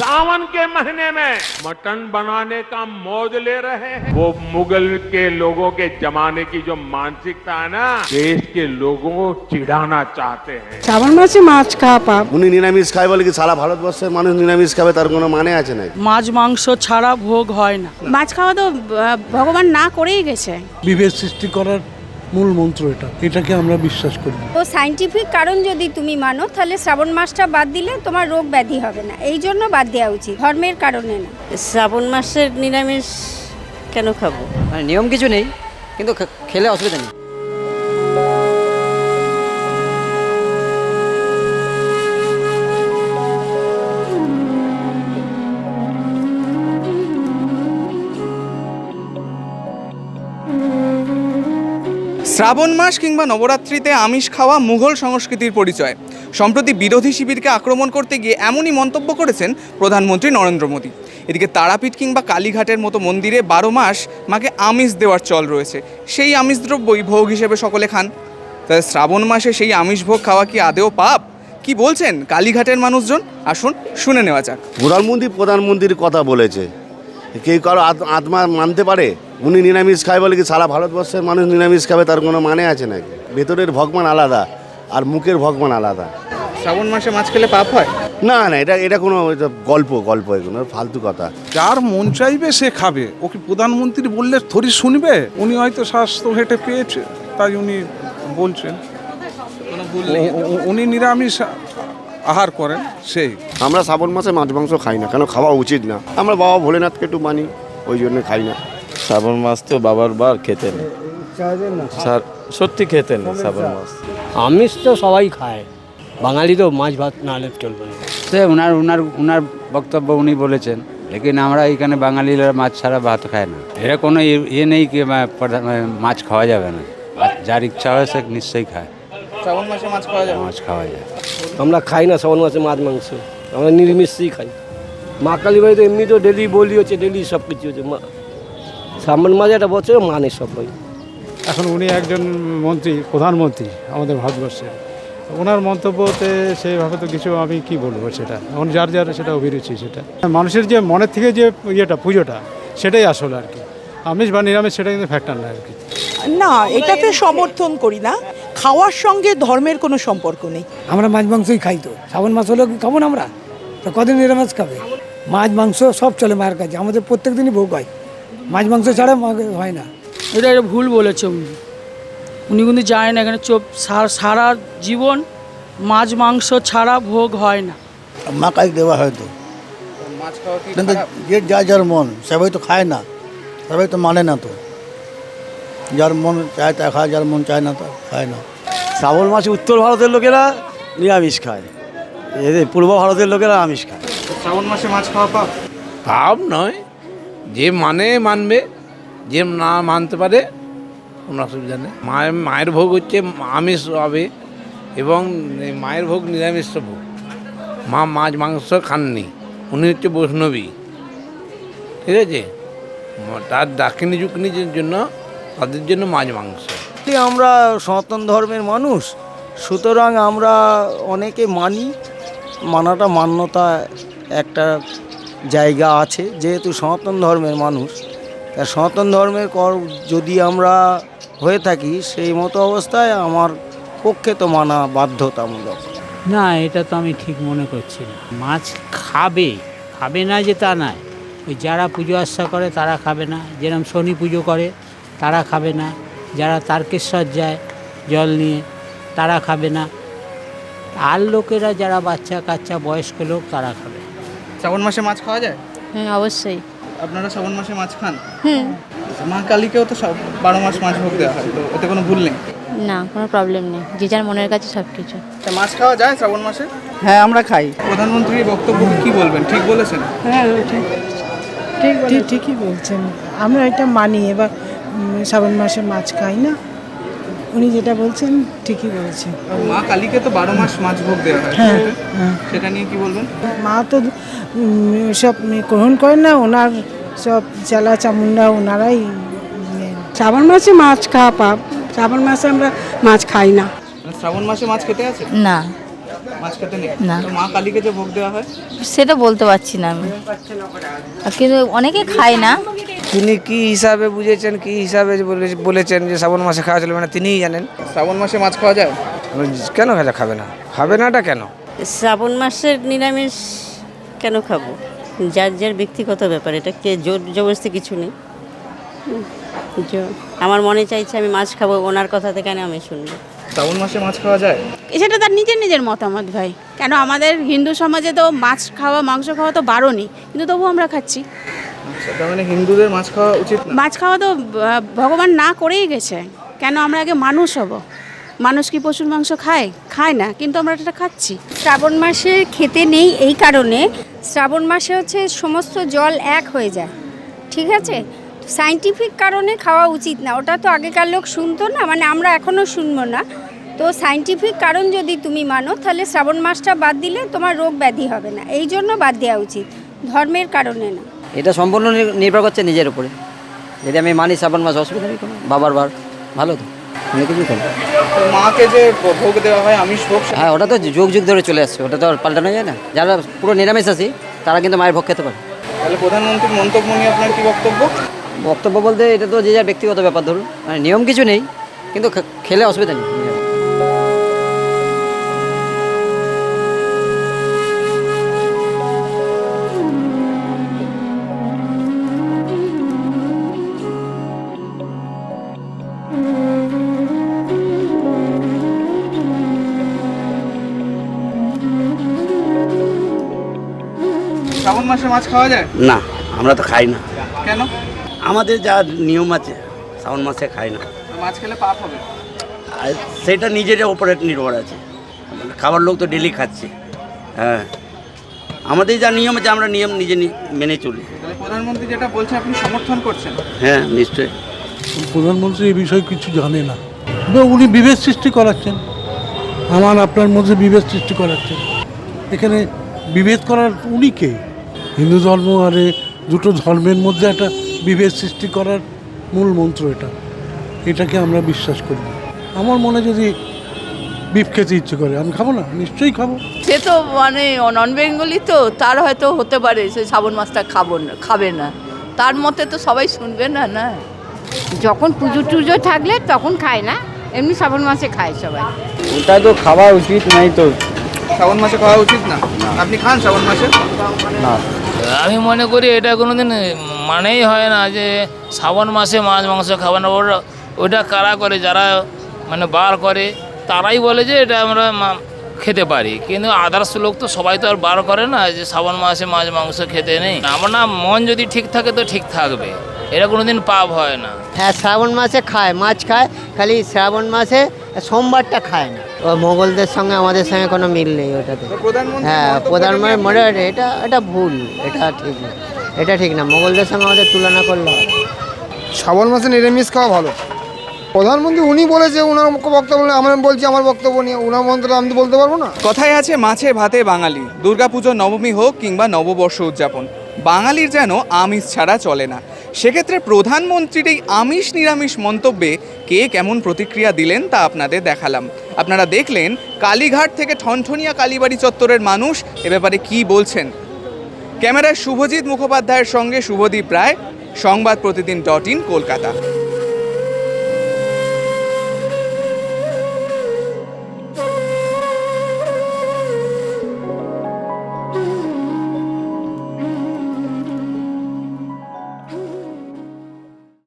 सावन के महीने में मटन बनाने का मौज ले रहे हैं। वो मुगल के लोगों के जमाने की जो मानसिकता है ना, देश के लोगों को चिढ़ाना चाहते हैं। শ্রাবণ মাসে মাছ খাওয়া পাপ। উনি নিরামিষ খায় বলে কি সারা ভারতবর্ষের মানুষ নিরামিষ খাবে তার কোনো মানে আছে নাকি? মাছ মাংস ছাড়া ভোগ হয় না। মাছ খাওয়া তো ভগবান না করেই গেছে। বিভেদ সৃষ্টি করার মূল মন্ত্র এটাকে আমরা বিশ্বাস করি। তো সায়েন্টিফিক কারণ যদি তুমি মানো তাহলে শ্রাবণ মাসটা বাদ দিলে তোমার রোগ ব্যাধি হবে না, এই জন্য বাদ দেওয়া উচিত, ধর্মের কারণে না। শ্রাবণ মাসের নিরামিষ কেন খাবো? মানে নিয়ম কিছু নেই, কিন্তু খেলে অসুবিধা নেই। শ্রাবণ মাস কিংবা নবরাত্রিতে আমিষ খাওয়া মুঘল সংস্কৃতির পরিচয়। সম্প্রতি বিরোধী শিবিরকে আক্রমণ করতে গিয়ে এমনই মন্তব্য করেছেন প্রধানমন্ত্রী নরেন্দ্র মোদী। এদিকে তারাপীঠ কিংবা কালীঘাটের মতো মন্দিরে 12 মাস মাকে আমিষ দেওয়ার চল রয়েছে। সেই আমিষ দ্রব্যই ভোগ হিসেবে সকলে খান। তাই শ্রাবণ মাসে সেই আমিষ ভোগ খাওয়া কি আদেও পাপ? কি বলছেন কালীঘাটের মানুষজন, আসুন শুনে নেওয়া যাক। প্রধানমন্ত্রীর কথা বলেছে, কেউ কারো আত্মা মানতে পারে? উনি নিরামিষ খায় বলে কি সারা ভারতবর্ষের মানুষ নিরামিষ খাবে তার কোনো মানে আছে নাকি? ভেতরের ভগবান আলাদা আর মুখের ভগবান আলাদা। শ্রাবণ মাসে মাছ খেলে পাপ হয়? না, এটা কোনো গল্প এগুলো ফালতু কথা। যার মন চাইবে সে খাবে। ওকে প্রধানমন্ত্রী বললে থরি শুনবে? উনি হয়তো স্বাস্থ্য ঘেটে পেয়েছে তাই উনি বলছেন। উনি নিরামিষ আহার করেন সেই। আমরা শ্রাবণ মাসে মাছ মাংস খাই না, কেন খাওয়া উচিত না। আমরা বাবা ভোলেনাথকে একটু মানি, ওই জন্য খাই না। শ্রাবণ মাস তো বাবার বার খেতেন, সত্যি খেতেন শ্রাবণ মাস। আমিষ তো সবাই খায়, বাঙালি তো মাছ ভাত না হলে চলবে না। সে উনার বক্তব্য উনি বলেছেন, লেকিন আমরা এখানে বাঙালিরা মাছ ছাড়া ভাত খায় না। এরা কোনো ইয়ে নেই কি মাছ খাওয়া যাবে না, যার ইচ্ছা হয় সে নিশ্চয়ই খায়। শ্রাবণ মাসে মাছ খাওয়া যায়? মাছ খাওয়া যায়। আমরা খাই না শ্রাবণ মাসে মাছ মাংস, আমরা নিরামিষই খাই। মা কালী বাড়ি তো এমনি তো ডেলি বলি হচ্ছে, ডেলি সব কিছু হচ্ছে। শ্রাবণ মাসে একটা বছর মানে সবাই। এখন উনি একজন মন্ত্রী, প্রধানমন্ত্রী আমাদের ভারতবর্ষের। ওনার মন্তব্যতে সেইভাবে তো কিছু আমি কি বলবো, সেটা এখন যার সেটা অভিরুচি। সেটা মানুষের যে মনের থেকে যে পুজোটা সেটাই আসলে আর কি। আমিষ বা নিরামিষ সেটা কিন্তু ফ্যাক্টর না আর কি। না, এটাতে সমর্থন করি না। খাওয়ার সঙ্গে ধর্মের কোনো সম্পর্ক নেই। আমরা মাছ মাংসই খাই, তো শ্রাবণ মাস হলেও কি খাবো না আমরা? তো কদিন নিরামিষ খাবে? মাছ মাংস সব চলে মায়ের কাছে, আমাদের প্রত্যেক দিনই ভোগ হয়। মাছ মাংস ছাড়া হয় না। এটা ভুল বলেছে উনি কিন্তু জানেন এখানে সারা জীবন মাছ মাংস ছাড়া ভোগ হয় না। মা কালী দেওয়া হয়তো, মাছ খাওয়া কি কিন্তু যে যার মন, সবাই তো খায় না, সবাই তো মানে না। তো যার মন চায় তা খায়, যার মন চায় না তা খায় না। শ্রাবণ মাসে উত্তর ভারতের লোকেরা নিরামিষ খায়, এদের পূর্ব ভারতের লোকেরা আমিষ খায়। শ্রাবণ মাসে মাছ খাওয়া পাপ? পাপ নয়, যে মানবে, যে না মানতে পারে কোনো অসুবিধা নেই। মায়ের ভোগ হচ্ছে আমিষ হবে, এবং মায়ের ভোগ নিরামিষ ভোগ। মা মাছ মাংস খাননি, উনি হচ্ছে বৈষ্ণবী, ঠিক আছে? তার দাক্ষিণী যুগনির জন্য, তাদের জন্য মাছ মাংস। আমরা সনাতন ধর্মের মানুষ, সুতরাং আমরা অনেকে মানাটা মান্যতা একটা জায়গা আছে। যেহেতু সনাতন ধর্মের মানুষ, তা সনাতন ধর্মের যদি আমরা হয়ে থাকি, সেই মতো অবস্থায় আমার পক্ষে তো মানা বাধ্যতামূলক। না, এটা তো আমি ঠিক মনে করছি না। মাছ খাবে না যে তা নয়। ওই যারা পুজো আচ্ছা করে তারা খাবে না, যেরকম শনি পুজো করে তারা খাবে না, যারা তারকেশ্বর যায় জল নিয়ে তারা খাবে না, আর লোকেরা যারা বাচ্চা কাচ্চা বয়স্ক লোক তারা খাবে। শ্রাবণ মাসে মাছ খাওয়া যায়? হ্যাঁ, অবশ্যই। আপনারা শ্রাবণ মাসে মাছ খান? মা কালীকেও তো 12 মাস মাছ ভোগ দেওয়া হয়, তো এতে কোনো ভুল নেই? না, কোনো প্রবলেম নেই, যে যার মনের কাছে সব কিছু। মাছ খাওয়া যায় শ্রাবণ মাসে? হ্যাঁ, আমরা খাই। প্রধানমন্ত্রীর বক্তব্য কি বলবেন, ঠিক বলেছেন? হ্যাঁ, ঠিকই বলছেন। আমরা এটা মানি। এবার শ্রাবণ মাসে মাছ খাই না, উনি যেটা বলছেন ঠিকই বলছেন। মা কালীকে তো 12 মাস মাছ ভোগ দেওয়া হয়, সেটা নিয়ে কি বলবেন? মা তো সব গ্রহণ করেন না, ওনার সব চেলা চামুন্ডা ওনারাই। শ্রাবণ মাসে মাছ খাওয়া পাপ। শ্রাবণ মাসে আমরা মাছ খাই না। শ্রাবণ মাসে মাছ খেতে আছে? না। মাছ খেতে নেই? না। তো মা কালীকে যে ভোগ দেওয়া হয়? সেটা বলতে পারছি না আমি, কিন্তু অনেকে খায় না। তিনি কি হিসাবে বুঝেছেন, কি হিসাবে বলেছেন যে শ্রাবণ মাসে খাওয়া চলবে না, তিনিই জানেন। শ্রাবণ মাসে মাছ খাওয়া যায়? কেন খাবে না? খাবে নাটা কেন? শ্রাবণ মাসের নিরামিষ কেন খাবো? যার যার ব্যক্তিগত ব্যাপার, এটা কে জোর জবরদস্তি কিছু নেই। আমার মনে চাইছে আমি মাছ খাবো, ওনার কথা থেকে আমি শুনবো। শ্রাবণ মাসে মাছ খাওয়া যায়? সেটা তার নিজের নিজের মতামত ভাই। কেন আমাদের হিন্দু সমাজে তো মাছ খাওয়া মাংস খাওয়া তো বারণই, কিন্তু তবু আমরা খাচ্ছি। আচ্ছা, তার মানে হিন্দুদের মাছ খাওয়া উচিত না? মাছ খাওয়া তো ভগবান না করেই গেছে। কেন আমরা আগে মানুষ হব? মানুষ কি পশুর মাংস খায়? খায় না, কিন্তু আমরা এটা খাচ্ছি। শ্রাবণ মাসে খেতে নেই এই কারণে, শ্রাবণ মাসে হচ্ছে সমস্ত জল এক হয়ে যায়, ঠিক আছে? সায়েন্টিফিক কারণে খাওয়া উচিত না, ওটা তো আগেকার লোক শুনতো না, মানে আমরা এখনও শুনবো না। তো সায়েন্টিফিক কারণ যদি তুমি মানো, তাহলে শ্রাবণ মাসটা বাদ দিলে তোমার রোগ ব্যাধি হবে না, এই জন্য বাদ দেওয়া উচিত, ধর্মের কারণে না। এটা সম্পূর্ণ নির্ভর করছে নিজের উপরে। যদি আমি মানি শ্রাবণ মাস, অসুবিধা নেই কোনো, বাবার বার ভালো তো, অনেক কিছু করবো। তো মাকে যে ভোগ দেওয়া হয় আমিষ ভোগ, হ্যাঁ, ওটা তো যুগ যুগ ধরে চলে আসছে, ওটা তো আর পাল্টানো যায় না। যারা পুরো নিরামিষ আছি তারা কিন্তু মায়ের ভোগ খেতে পারে। তাহলে প্রধানমন্ত্রীর মন্তব্য নিয়ে আপনার কি বক্তব্য? বক্তব্য বলতে এটা তো যে যার ব্যক্তিগত ব্যাপার, ধরুন মানে নিয়ম কিছু নেই, কিন্তু খেলে অসুবিধা নেই। শ্রাবণ মাসে মাছ খাওয়া যায়? না, আমরা তো খাই না। কেন? আমাদের যা নিয়ম আছে শ্রাবণ মাসে খাই না। মাছ খেলে পাপ হবে? আর সেটা নিজের ওপরে নির্ভর আছে, খাবার লোক তো ডেলি খাচ্ছে। হ্যাঁ, আমাদের যা নিয়ম আছে আমরা নিয়ম নিজে মেনে চলি। তাহলে প্রধানমন্ত্রী যেটা বলছে আপনি সমর্থন করছেন? হ্যাঁ, নিশ্চয়ই। প্রধানমন্ত্রী এই বিষয়ে কিছু জানে না, উনি বিভেদ সৃষ্টি করাচ্ছেন, আমার আপনার মধ্যে বিভেদ সৃষ্টি করাচ্ছেন। এখানে বিভেদ করার উনি কে? হিন্দু ধর্ম আর দুটো ধর্মের মধ্যে একটা বিভেদ সৃষ্টি করার মূল মন্ত্র এটাকে আমরা বিশ্বাস করি না। আমার মনে যদি বিফ খেতে ইচ্ছে করে আমি খাবো না, নিশ্চয়ই খাবো। সে তো মানে নন বেঙ্গলি, তো তার হয়তো হতে পারে সে শ্রাবণ মাসটা খাবে না, তার মতে তো সবাই শুনবে না। না, যখন পুজো টুজো থাকলে তখন খায় না, এমনি শ্রাবণ মাসে খায় সবাই। ওটা তো খাওয়া উচিত নাই তো। শ্রাবণ মাসে খাওয়া উচিত না? আপনি খান শ্রাবণ মাসে? না, আমি মনে করি এটা কোনোদিন মানেই হয় না যে শ্রাবণ মাসে মাছ মাংস খাবে না। ওটা কারা করে, যারা মানে বার করে তারাই বলে যে এটা আমরা খেতে পারি, কিন্তু আদার্স লোক তো সবাই তো আর বার করে না যে শ্রাবণ মাসে মাছ মাংস খেতে নেই। আমার না, মন যদি ঠিক থাকে তো ঠিক থাকবে, এটা কোনোদিন পাপ হয় না। হ্যাঁ, শ্রাবণ মাসে খায়, মাছ খায়, খালি শ্রাবণ মাসে সোমবারটা খায় না। ও মোগলদের সঙ্গে আমাদের সঙ্গে কোনো মিল নেই ওটাতে। হ্যাঁ, প্রধানমন্ত্রী মনে হয় এটা ভুল, এটা ঠিক না, এটা ঠিক না, মোগলদের সঙ্গে আমাদের তুলনা করলে। শ্রাবণ মাসে নিরামিষ খাওয়া ভালো। প্রধানমন্ত্রী উনি বলেছে, ওনার বক্তব্য আমরা বলছি আমার বক্তব্য নিয়ে, ওনার মন্ত্রটা আমি তো বলতে পারবো না। কথায় আছে মাছে ভাতে বাঙালি, দুর্গাপুজো নবমী হোক কিংবা নববর্ষ উদযাপন, বাঙালির যেন আমিষ ছাড়া চলে না। সেক্ষেত্রে প্রধানমন্ত্রীর এই আমিষ নিরামিষ মন্তব্যে কে কেমন প্রতিক্রিয়া দিলেন তা আপনাদের দেখালাম। আপনারা দেখলেন কালীঘাট থেকে ঠনঠনিয়া কালীবাড়ি চত্বরের মানুষ এ ব্যাপারে কী বলছেন। ক্যামেরায় শুভজিৎ মুখোপাধ্যায়ের সঙ্গে শুভদীপ রায়, সংবাদ প্রতিদিন .in, কলকাতা।